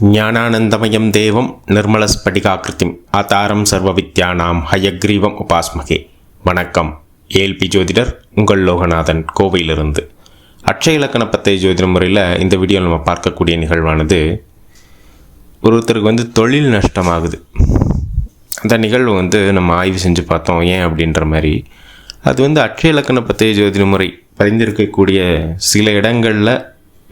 ஞானானந்தமயம் தேவம் நிர்மலஸ்படிகாக்கிருதிம் ஆதாரம் சர்வவித்யானாம் ஹயக்ரீவம் உபாஸ்மகே. வணக்கம். ஏஎல்பி ஜோதிடர் உங்கள் லோகநாதன், கோவையிலிருந்து. அட்சய இலக்கண பத்தய ஜோதிட முறையில் இந்த வீடியோவில் நம்ம பார்க்கக்கூடிய நிகழ்வானது, ஒருத்தருக்கு தொழில் நஷ்டமாகுது. அந்த நிகழ்வு நம்ம ஆய்வு செஞ்சு பார்த்தோம். ஏன் அப்படின்ற மாதிரி அது அட்சய இலக்கண பத்தய ஜோதிட முறை பதிந்திருக்கக்கூடிய சில இடங்களில்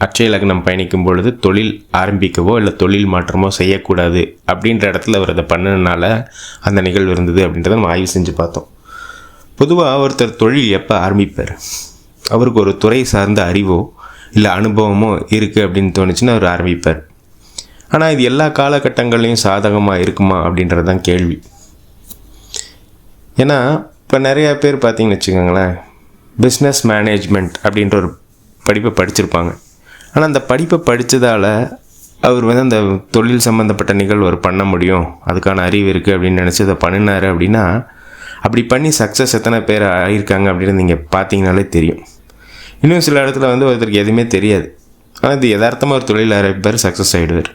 அட்சய லக்னம் பயணிக்கும் பொழுது தொழில் ஆரம்பிக்கவோ இல்லை தொழில் மாற்றமோ செய்யக்கூடாது அப்படின்ற இடத்துல அவர் அதை பண்ணனால அந்த நிகழ்வு இருந்தது அப்படின்றத நம்ம ஆய்வு செஞ்சு பார்த்தோம். பொதுவாக ஒருத்தர் தொழில் எப்போ ஆரம்பிப்பார், அவருக்கு ஒரு துறை சார்ந்த அறிவோ இல்லை அனுபவமோ இருக்குது அப்படின்னு தோணுச்சுன்னா அவர் ஆரம்பிப்பார். ஆனால் இது எல்லா காலகட்டங்கள்லையும் சாதகமாக இருக்குமா அப்படின்றது தான் கேள்வி. ஏன்னா இப்போ நிறையா பேர் பார்த்தீங்கன்னு வச்சுக்கோங்களேன், பிஸ்னஸ் மேனேஜ்மெண்ட் அப்படின்ற ஒரு படிப்பை படிச்சிருப்பாங்க. ஆனால் அந்த படிப்பை படித்ததால் அவர் அந்த தொழில் சம்மந்தப்பட்ட நிகழ்வு அவர் பண்ண முடியும், அதுக்கான அறிவு இருக்குது அப்படின்னு நினச்சி அதை பண்ணினார். அப்படின்னா அப்படி பண்ணி சக்ஸஸ் எத்தனை பேர் ஆகியிருக்காங்க அப்படின்னு நீங்கள் பார்த்தீங்கனாலே தெரியும். இன்னும் சில இடத்துல ஒருத்தருக்கு எதுவுமே தெரியாது, ஆனால் இது யதார்த்தமாக ஒரு தொழில் ஆரம்பிப்பார், சக்ஸஸ் ஆகிடுவார்.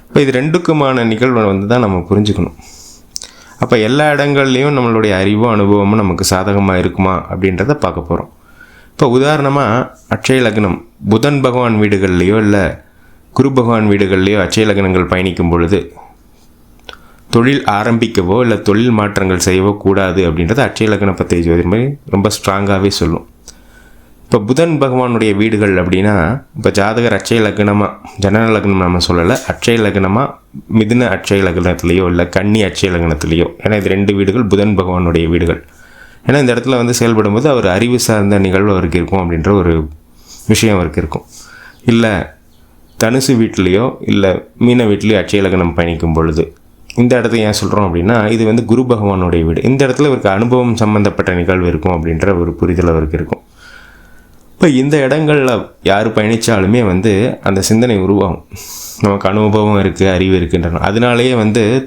இப்போ இது ரெண்டுக்குமான நிகழ்வு தான் நம்ம புரிஞ்சுக்கணும். அப்போ எல்லா இடங்கள்லையும் நம்மளுடைய அறிவும் அனுபவமும் நமக்கு சாதகமாக இருக்குமா அப்படின்றத பார்க்க போகிறோம். இப்போ உதாரணமாக அட்சய லக்னம் புதன் பகவான் வீடுகள்லையோ இல்லை குரு பகவான் வீடுகள்லையோ அட்சய லக்னங்கள் பயணிக்கும் பொழுது தொழில் ஆரம்பிக்கவோ இல்லை தொழில் மாற்றங்கள் செய்யவோ கூடாது அப்படின்றத அட்சய லக்ன பத்தய ஜோதிட மாதிரி ரொம்ப ஸ்ட்ராங்காகவே சொல்லும். இப்போ புதன் பகவானுடைய வீடுகள் அப்படின்னா, இப்போ ஜாதகர் அட்சய லக்னமாக ஜனன லக்னம் நம்ம சொல்லலை, அட்சய லக்னமாக மிதுன அட்சய லக்னத்துலேயோ இல்லை கன்னி அட்சய லக்னத்துலேயோ, ஏன்னா இது ரெண்டு வீடுகள் புதன் பகவானுடைய வீடுகள். ஏன்னா இந்த இடத்துல செயல்படும்போது அவர் அறிவு சார்ந்த நிகழ்வு அவருக்கு இருக்கும் அப்படின்ற ஒரு விஷயம் அவருக்கு இருக்கும். இல்லை தனுசு வீட்லேயோ இல்லை மீன வீட்லேயோ அட்சய லக்னம் பயணிக்கும் பொழுது இந்த இடத்த ஏன் சொல்கிறோம் அப்படின்னா, இது குரு பகவானுடைய வீடு. இந்த இடத்துல இவருக்கு அனுபவம் சம்மந்தப்பட்ட நிகழ்வு இருக்கும் அப்படின்ற ஒரு புரிதல் அவருக்கு இருக்கும். இப்போ இந்த இடங்களில் யார் பயணித்தாலுமே அந்த சிந்தனை உருவாகும், நமக்கு அனுபவம் இருக்குது, அறிவு இருக்குன்ற. அதனாலேயே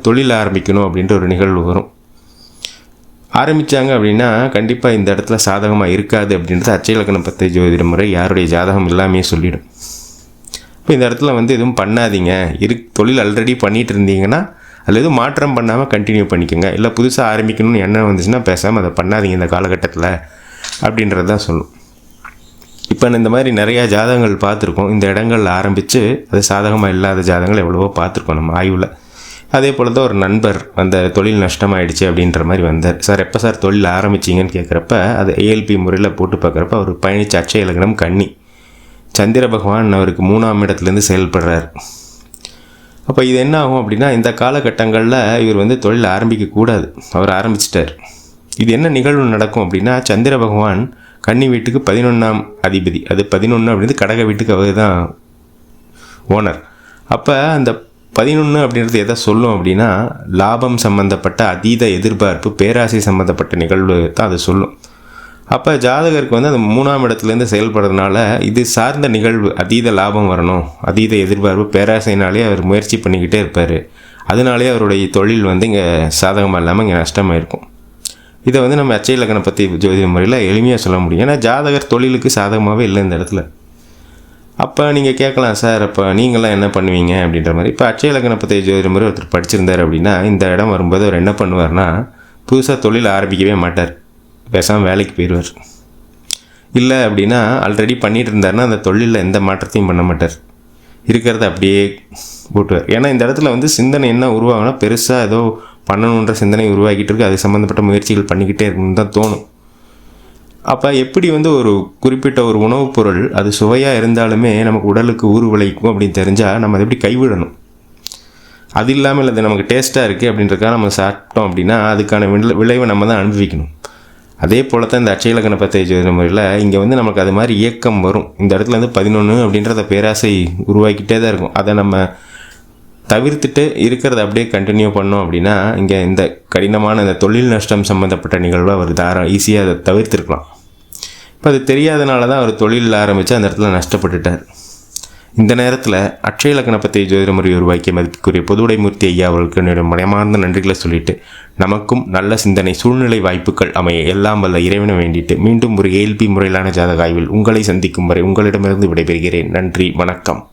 தொழில் ஆரம்பிக்கணும் அப்படின்ற ஒரு நிகழ்வு வரும். ஆரம்பித்தாங்க அப்படின்னா கண்டிப்பாக இந்த இடத்துல சாதகமாக இருக்காது அப்படின்றது அட்சய லக்ன பத்தய ஜோதிட முறை யாருடைய ஜாதகம் எல்லாமே சொல்லிடும். இப்போ இந்த இடத்துல எதுவும் பண்ணாதீங்க, தொழில் ஆல்ரெடி பண்ணிகிட்டு இருந்தீங்கன்னா அதில் எதுவும் மாற்றம் பண்ணாமல் கண்டினியூ பண்ணிக்கோங்க, இல்லை புதுசாக ஆரம்பிக்கணும்னு எண்ணம் வந்துச்சுன்னா பேசாமல் அதை பண்ணாதீங்க இந்த காலகட்டத்தில் அப்படின்றது தான் சொல்லும். இப்போ இந்த மாதிரி நிறையா ஜாதகங்கள் பார்த்துருக்கோம். இந்த இடங்களில் ஆரம்பித்து அது சாதகமாக இல்லாத ஜாதகங்கள் எவ்வளவோ பார்த்துருக்கோம் நம்ம ஆய்வில். அதே போல் தான் ஒரு நண்பர் தொழில் நஷ்டமாயிடுச்சு அப்படின்ற மாதிரி வந்தார். சார் எப்போ சார் தொழில் ஆரம்பிச்சிங்கன்னு கேட்குறப்ப அது ஏஎல்பி முறையில் போட்டு பார்க்குறப்ப அவர் பயணித்த அட்சய லக்னம் கன்னி. சந்திர பகவான் அவருக்கு 3ஆம் இடத்துலேருந்து செயல்படுறார். அப்போ இது என்ன ஆகும் அப்படின்னா, இந்த காலகட்டங்களில் இவர் தொழில் ஆரம்பிக்கக்கூடாது, அவர் ஆரம்பிச்சிட்டார். இது என்ன நிகழ்வு நடக்கும் அப்படின்னா, சந்திர பகவான் கன்னி வீட்டுக்கு 11ஆம் அதிபதி, அது 11 அப்படின்றது கடக வீட்டுக்கு அவர் தான் ஓனர். அப்போ அந்த 11 அப்படின்றது எதை சொல்லும் அப்படின்னா, லாபம் சம்மந்தப்பட்ட அதீத எதிர்பார்ப்பு, பேராசை சம்மந்தப்பட்ட நிகழ்வு தான் அது சொல்லும். அப்போ ஜாதகருக்கு அந்த 3ஆம் இடத்துலேருந்து செயல்படுறதுனால இது சார்ந்த நிகழ்வு, அதீத லாபம் வரணும், அதீத எதிர்பார்ப்பு, பேராசைனாலே அவர் முயற்சி பண்ணிக்கிட்டே இருப்பார். அதனாலே அவருடைய தொழில் இங்கே சாதகமாக இல்லாமல் இங்கே நஷ்டமாக இருக்கும். இதை நம்ம அட்சய லக்ன பற்றி ஜோதிட முறையில் எளிமையாக சொல்ல முடியும். ஏன்னா ஜாதகர் தொழிலுக்கு சாதகமாகவே இல்லை இந்த இடத்துல. அப்போ நீங்கள் கேட்கலாம், சார் அப்போ நீங்களாம் என்ன பண்ணுவீங்க அப்படின்ற மாதிரி. இப்போ அட்சய லக்ன பத்தய ஜோதிட முறை ஒருத்தர் படிச்சிருந்தார் அப்படின்னா, இந்த இடம் வரும்போது அவர் என்ன பண்ணுவார்னா, புதுசாக தொழில் ஆரம்பிக்கவே மாட்டார், பேசாமல் வேலைக்கு போயிடுவார். இல்லை அப்படின்னா ஆல்ரெடி பண்ணிகிட்டு இருந்தார்னா அந்த தொழிலில் எந்த மாற்றத்தையும் பண்ண மாட்டார், இருக்கிறத அப்படியே போட்டுவார். ஏன்னா இந்த இடத்துல சிந்தனை என்ன உருவாகுனா, பெருசாக ஏதோ பண்ணணுன்ற சிந்தனை உருவாக்கிட்டு இருக்கு, அது சம்மந்தப்பட்ட முயற்சிகள் பண்ணிக்கிட்டே இருக்கணும்னு தான் தோணும். அப்போ எப்படி ஒரு குறிப்பிட்ட ஒரு உணவுப் பொருள் அது சுவையாக இருந்தாலுமே நமக்கு உடலுக்கு ஊறு விளைக்கும் அப்படின்னு தெரிஞ்சால் நம்ம அதை எப்படி கைவிடணும். அது இல்லாமல் அது நமக்கு டேஸ்ட்டாக இருக்குது அப்படின்றக்காக நம்ம சாப்பிட்டோம் அப்படின்னா அதுக்கான விளைவை நம்ம தான் அனுபவிக்கணும். அதே போல் தான் இந்த அட்சய லக்ன பத்தய ஜோதிட முறையில் இங்கே நமக்கு அது மாதிரி இயக்கம் வரும். இந்த இடத்துல 11 அப்படின்றத பேராசை உருவாக்கிட்டே தான் இருக்கும். அதை நம்ம தவிர்த்துட்டு இருக்கிறத அப்படியே கண்டினியூ பண்ணோம் அப்படின்னா இங்கே இந்த கடினமான இந்த தொழில் நஷ்டம் சம்மந்தப்பட்ட நிகழ்வை அவர் ஈஸியாக அதை தவிர்த்துருக்கலாம். இப்போ அது தெரியாதனால தான் அவர் தொழில் ஆரம்பித்து அந்த இடத்துல நஷ்டப்பட்டுட்டார். இந்த நேரத்தில் அட்சய லக்ன பத்தய ஜோதிட முறை உருவாக்கிய மதிப்புக்குரிய பொதுவுடைமூர்த்தி ஐயா அவர்களுக்கு என்னுடைய மனமார்ந்த நன்றிகளை சொல்லிட்டு, நமக்கும் நல்ல சிந்தனை சூழ்நிலை வாய்ப்புகள் அமைய எல்லாம் வல்ல இறைவனை வேண்டிட்டு மீண்டும் ஒரு ஏஎல்பி முறையிலான ஜாதக ஆய்வில் உங்களை சந்திக்கும் வரை உங்களிடமிருந்து விடைபெறுகிறேன். நன்றி, வணக்கம்.